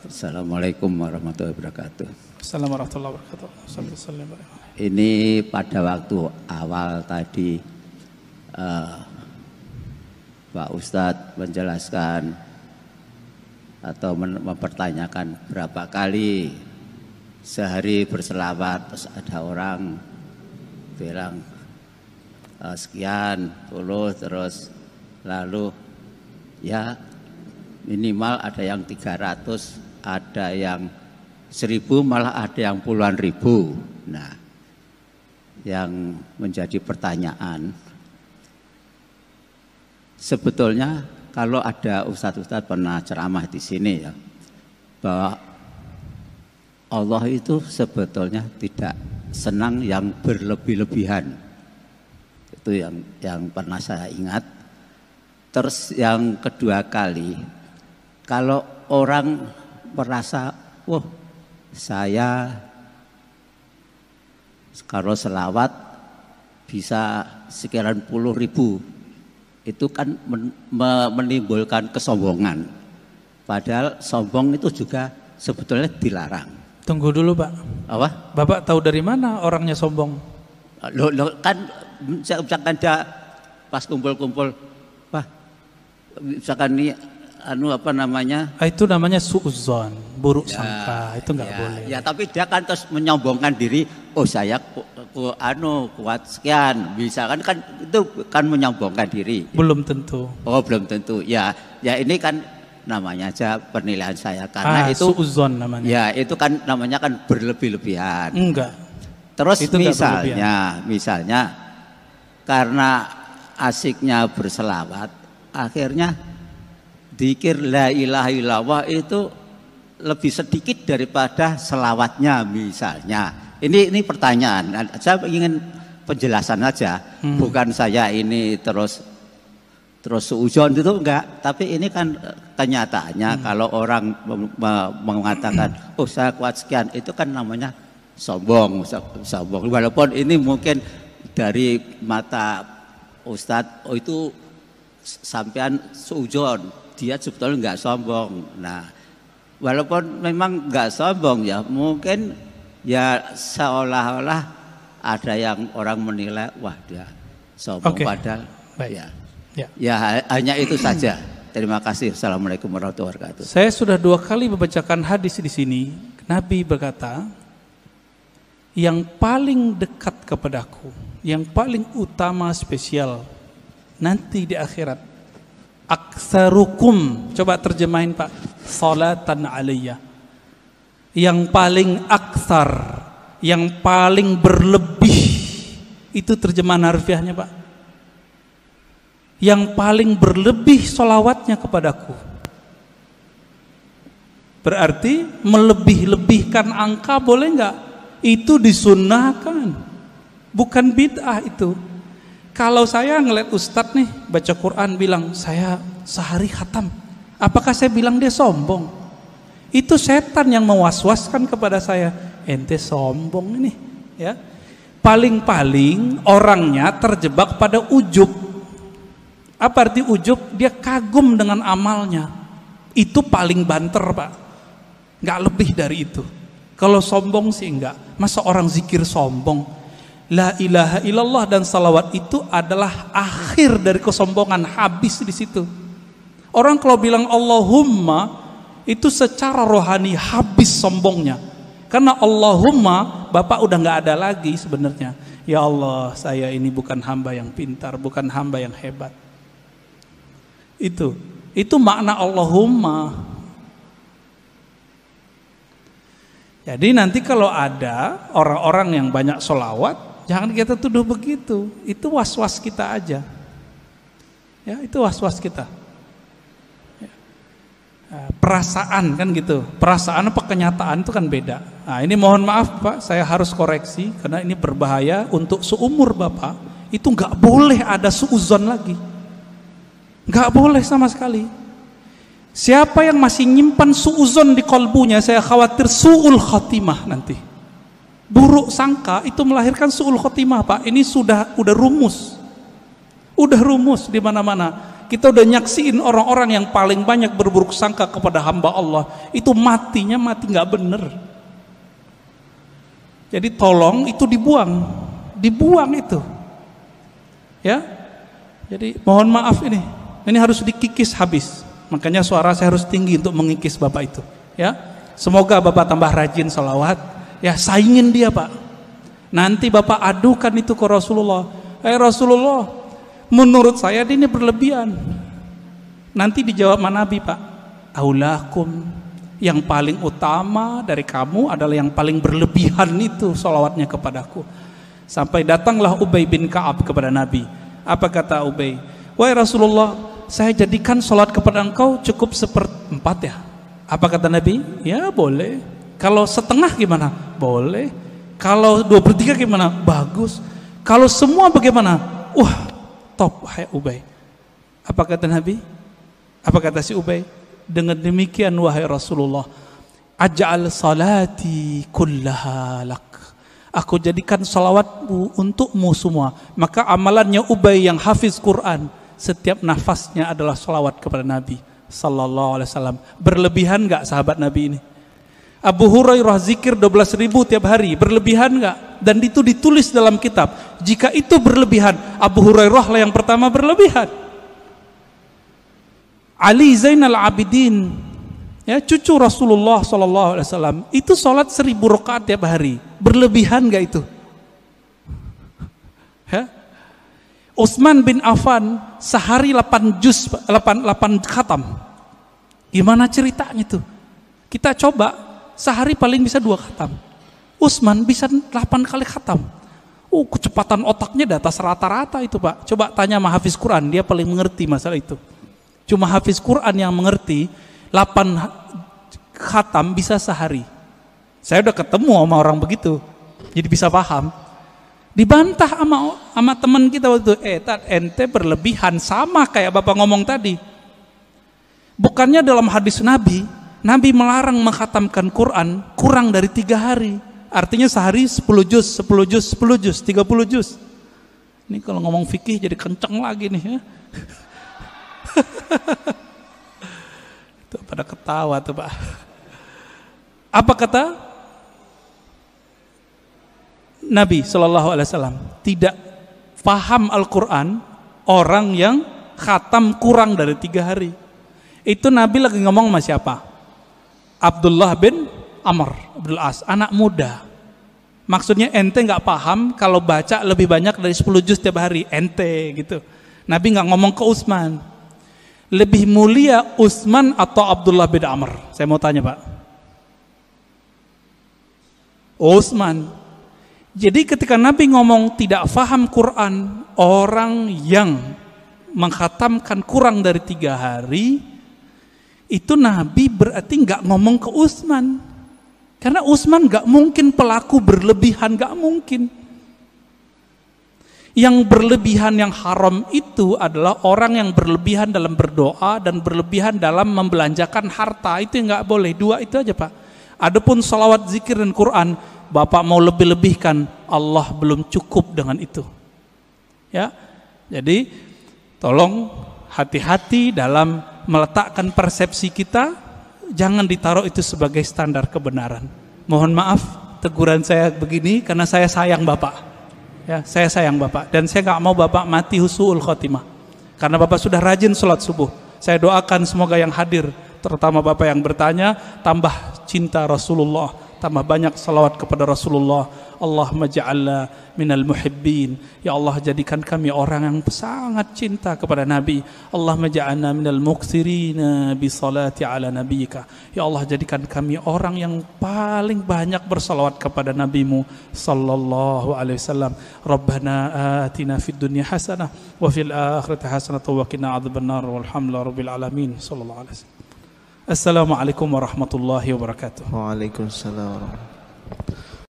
Assalamualaikum warahmatullahi wabarakatuh. Assalamualaikum warahmatullahi wabarakatuh. Ini pada waktu awal tadi Pak Ustadz menjelaskan atau mempertanyakan berapa kali sehari berselawat, terus ada orang bilang sekian puluh, terus lalu ya minimal ada yang 300, ada yang 1000, malah ada yang puluhan ribu. Nah, yang menjadi pertanyaan, sebetulnya kalau ada ustadz-ustadz pernah ceramah di sini ya, bahwa Allah itu sebetulnya tidak senang yang berlebih-lebihan. Itu yang pernah saya ingat. Terus yang kedua kali, kalau orang merasa, wah saya kalau selawat bisa sekian puluh ribu, itu kan menimbulkan kesombongan. Padahal sombong itu juga sebetulnya dilarang. Tunggu dulu Pak. Apa? Bapak tahu dari mana orangnya sombong? Lo kan misalkan dia pas kumpul-kumpul, Pak, misalkan ini apa namanya? Itu namanya suudzon, buruk sangka. Itu nggak boleh. Ya, tapi dia kan terus menyombongkan diri. Oh saya kuat sekian, bisa kan itu kan menyombongkan diri. Belum tentu. Oh belum tentu. Ya ini kan namanya aja penilaian saya karena itu suudzon namanya. Ya itu kan namanya kan berlebih-lebihan. Enggak. Terus itu misalnya karena asiknya berselawat, akhirnya dzikir la ilaha illallah itu lebih sedikit daripada selawatnya misalnya. Ini pertanyaan. Saya ingin penjelasan aja, bukan saya ini terus suudzon itu enggak, tapi ini kan kenyataannya kalau orang mengatakan oh saya kuat sekian, itu kan namanya sombong. Walaupun ini mungkin dari mata Ustadz, oh itu sampean suudzon, dia sebetulnya enggak sombong. Nah, walaupun memang enggak sombong ya, mungkin ya seolah-olah ada yang orang menilai wah dia sombong. Padahal ya hanya itu saja. Terima kasih. Assalamualaikum warahmatullahi wabarakatuh. Saya sudah 2 kali membacakan hadis di sini. Nabi berkata, yang paling dekat kepadaku, yang paling utama spesial nanti di akhirat, aktsarukum, coba terjemahin Pak, salatan alayya. Yang paling aktsar, yang paling berlebih, itu terjemahan harfiahnya Pak. Yang paling berlebih sholawatnya kepadaku. Berarti melebih-lebihkan angka boleh enggak? Itu disunnahkan, bukan bid'ah itu. Kalau saya ngeliat ustadz nih baca Quran bilang saya sehari khatam, apakah saya bilang dia sombong? Itu setan yang mewaswaskan kepada saya, ente sombong ini ya. Paling-paling orangnya terjebak pada ujub. Apa arti ujub? Dia kagum dengan amalnya. Itu paling banter Pak, nggak lebih dari itu. Kalau sombong sih enggak. Masa orang zikir sombong? La ilaha illallah dan salawat itu adalah akhir dari kesombongan, habis di situ. Orang kalau bilang Allahumma itu secara rohani habis sombongnya. Karena Allahumma Bapak udah nggak ada lagi sebenarnya. Ya Allah, saya ini bukan hamba yang pintar, bukan hamba yang hebat. Itu makna Allahumma. Jadi nanti kalau ada orang-orang yang banyak sholawat, jangan kita tuduh begitu. Itu was-was kita aja. Ya, itu was-was kita. Ya. Perasaan kan gitu. Perasaan apa kenyataan itu kan beda. Nah, ini mohon maaf Pak, saya harus koreksi karena ini berbahaya untuk seumur Bapak. Itu nggak boleh ada suudzon lagi. Nggak boleh sama sekali. Siapa yang masih nyimpan suudzon di kolbunya, saya khawatir su'ul khotimah nanti. Buruk sangka itu melahirkan su'ul khotimah Pak. Ini udah rumus. Udah rumus di mana-mana. Kita udah nyaksiin orang-orang yang paling banyak berburuk sangka kepada hamba Allah, itu matinya mati nggak bener. Jadi tolong itu dibuang itu, ya. Jadi mohon maaf ini harus dikikis habis. Makanya suara saya harus tinggi untuk mengikis bapak itu, ya. Semoga bapak tambah rajin sholawat, ya, saingin dia pak. Nanti bapak adukan itu ke Rasulullah. Rasulullah, menurut saya ini berlebihan. Nanti dijawab Nabi pak, aulakum, yang paling utama dari kamu adalah yang paling berlebihan itu sholawatnya kepadaku. Sampai datanglah Ubay bin Ka'ab kepada Nabi. Apa kata Ubay? Wahai Rasulullah, saya jadikan sholat kepada engkau cukup 1/4 ya. Apa kata Nabi? Ya boleh. Kalau setengah gimana? Boleh. Kalau 2/3 gimana? Bagus. Kalau semua bagaimana? Top, hai Ubay. Apa kata Nabi? Apa kata si Ubay? Dengan demikian wahai Rasulullah, aj'al salati kullaha lak. Aku jadikan salawatmu untukmu semua. Maka amalannya Ubay yang hafiz Quran, setiap nafasnya adalah salawat kepada Nabi sallallahu alaihi wasallam. Berlebihan enggak sahabat Nabi ini? Abu Hurairah zikir 12.000 tiap hari, berlebihan enggak? Dan itu ditulis dalam kitab. Jika itu berlebihan, Abu Hurairah lah yang pertama berlebihan. Ali Zainal Abidin, ya, cucu Rasulullah SAW, itu sholat 1000 rakaat tiap hari. Berlebihan enggak itu? Ya? Utsman bin Affan sehari 8 khatam. Gimana ceritanya itu? Kita coba, sehari paling bisa 2 khatam. Utsman bisa 8 kali khatam. Kecepatan otaknya di atas rata-rata itu pak. Coba tanya sama hafiz Quran, dia paling mengerti masalah itu. Cuma hafiz Quran yang mengerti 8 khatam bisa sehari. Saya udah ketemu sama orang begitu, jadi bisa paham. Dibantah sama teman kita waktu itu, ente berlebihan, sama kayak bapak ngomong tadi. Bukannya dalam hadis Nabi melarang mengkhatamkan Quran kurang dari 3 hari. Artinya sehari 10 juz, 10 juz, 10 juz, 30 juz. Ini kalau ngomong fikih jadi kenceng lagi nih ya. Itu pada ketawa tuh pak. Apa kata Nabi SAW? Tidak paham Al-Quran orang yang khatam kurang dari 3 hari. Itu Nabi lagi ngomong sama siapa? Abdullah bin Amr Abdul As, anak muda. Maksudnya ente nggak paham kalau baca lebih banyak dari 10 juz tiap hari, ente gitu. Nabi nggak ngomong ke Utsman. Lebih mulia Utsman atau Abdullah bin Amr? Saya mau tanya pak. Utsman. Jadi ketika Nabi ngomong tidak faham Quran, orang yang mengkhatamkan kurang dari 3 hari, itu Nabi berarti nggak ngomong ke Utsman. Karena Utsman nggak mungkin pelaku berlebihan, nggak mungkin. Yang berlebihan yang haram itu adalah orang yang berlebihan dalam berdoa dan berlebihan dalam membelanjakan harta. Itu yang nggak boleh. 2 itu aja pak. Adapun salawat, zikir dan Quran, bapak mau lebih-lebihkan, Allah belum cukup dengan itu. Ya, jadi tolong hati-hati dalam meletakkan persepsi kita. Jangan ditaruh itu sebagai standar kebenaran. Mohon maaf teguran saya begini karena saya sayang bapak. Ya, saya sayang bapak dan saya nggak mau bapak mati husnul khotimah. Karena bapak sudah rajin sholat subuh. Saya doakan semoga yang hadir, terutama bapak yang bertanya, tambah cinta Rasulullah, tambah banyak salawat kepada Rasulullah. Allahumma ja'alna minal muhibbin. Ya Allah, jadikan kami orang yang sangat cinta kepada Nabi. Allahumma ja'alna minal muqsirina bi salati ala nabiyika. Ya Allah, jadikan kami orang yang paling banyak bersalawat kepada Nabimu sallallahu alaihi wasallam. Rabbana atina fid dunya hasanah wa fil akhirati hasanah wa qina adzabannar. Walhamdulillahi rabbil alamin. Sallallahu alaihi wasallam. Assalamualaikum warahmatullahi wabarakatuh. Waalaikumsalam warahmatullahi wabarakatuh.